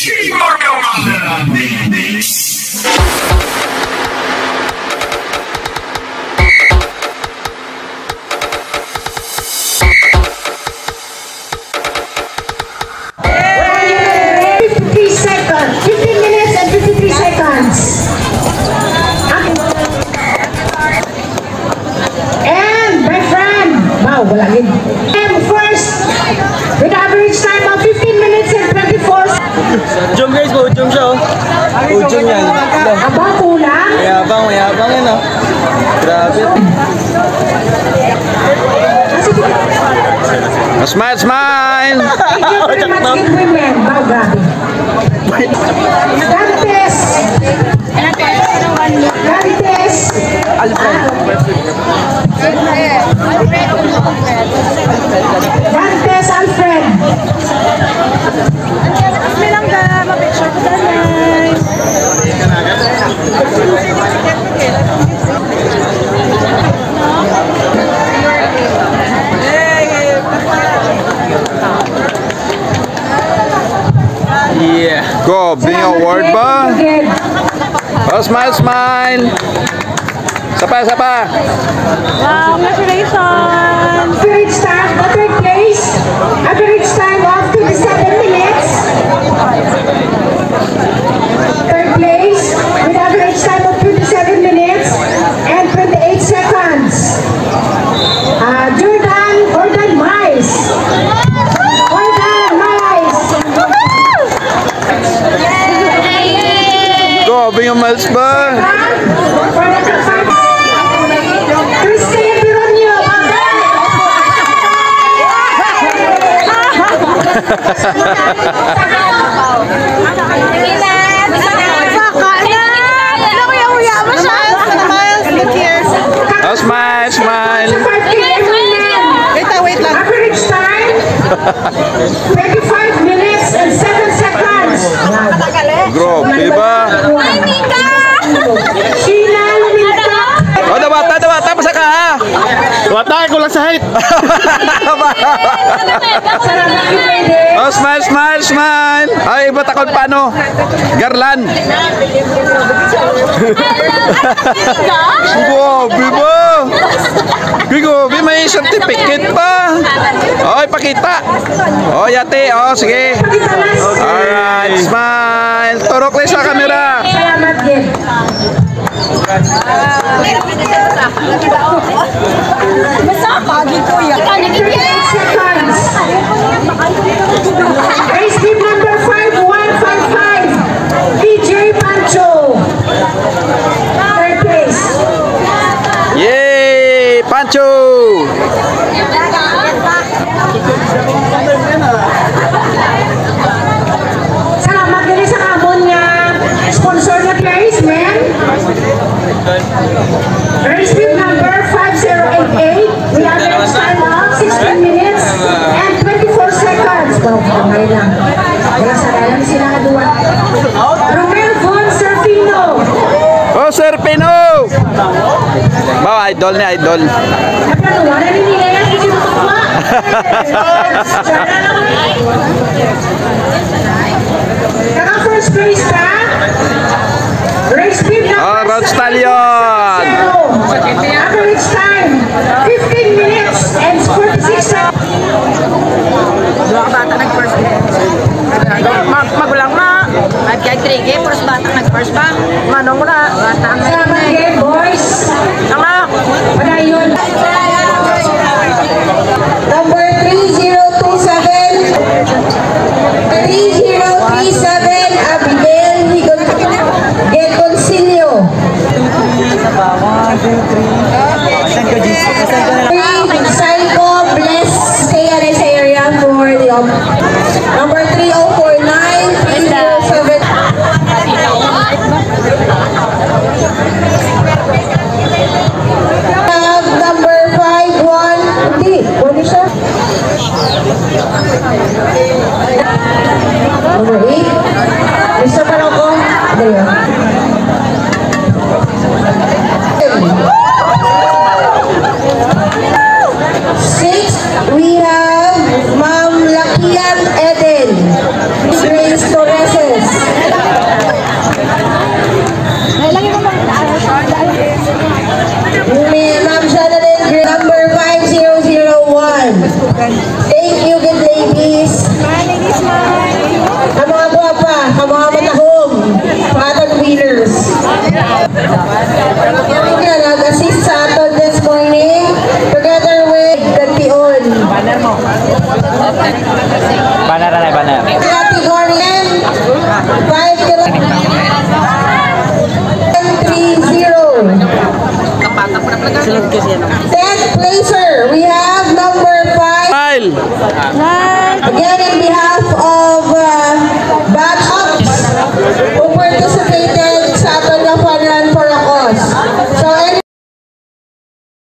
DJ Marco Manda Mix. And first, with average time of 15 minutes and 24 seconds. Ujung guys, ujung siya oh. Ujung yan. Aba, kulang? Mayabang yan oh. Grabe. Smile, smile! Thank you very much, good women. Wow, grabe. Dantes! Dantes! Dantes Alfred! May lang ka, mapicture ko dahil. Yeah. Go, bring award ba? Oh, smile, smile! Sapa, sapa! Wow, congratulations! Average time, third place. Average time of 27 minutes. Third place with average time of 27 minutes and 28 seconds. Jordan Miles. Jordan Miles. Go, bring your miles ba? Christine Pironio. Oh, smile, smile! Wait lang. Average time 25 minutes and 7 seconds. Grabe ba? Sheila Lumita. Oh, dawata, pasa ka ha? Watay ko lang sa height. Oh, smile, smile, smile! Ay, iba takot paano? Garland! Grabe ba? Grabe, may certificate pa! Oh, ipakita! Oh, yate! Oh, sige! Alright, smile! Turok lang sa camera! Salamat din. Basta pagi ko yan. 28 seconds. Race team number 5155. DJ Pancho. Third place. Yay! Pancho! Salamat din sa kamon nga sponsor na place, man. Race team number 5088. We have a time of 16 minutes and 24 seconds. Wow, kamay lang. Wala sa alam sila na duwa. Romel Von Serfino. Oh, Sir Pino! Ba, idol ni idol. Nagkanuwa na rin nila yan. Hindi mo tuwa. Kaka first place ka? Race team number Oh, Rod Stallion! average time 15 minutes and 46 seconds. Dua ka bata nag-first magulang ma. At kay Triggy, first bata nag-first pa. Manong mo na. Bata ang Salamat din, boys. Tama. Padayon. Number 3027. 3037, Abigail Higoncilio. Psycho Bless, stay alive sa area for the number 3049, 307. Number 51, hindi, wala siya. Number 8, gusto pa lang ko. Ayun. We have Ma'am Lakian Eden, Grace Torreses. Thank you, good ladies. Ang mga guwapa, ang mga matahong, patag winners. Nag-assist sa aton this morning together with the Pion. Banner mo. Banner na, banner. Categorian 5 kilo 10th placer, we have number 5. Smile. Again,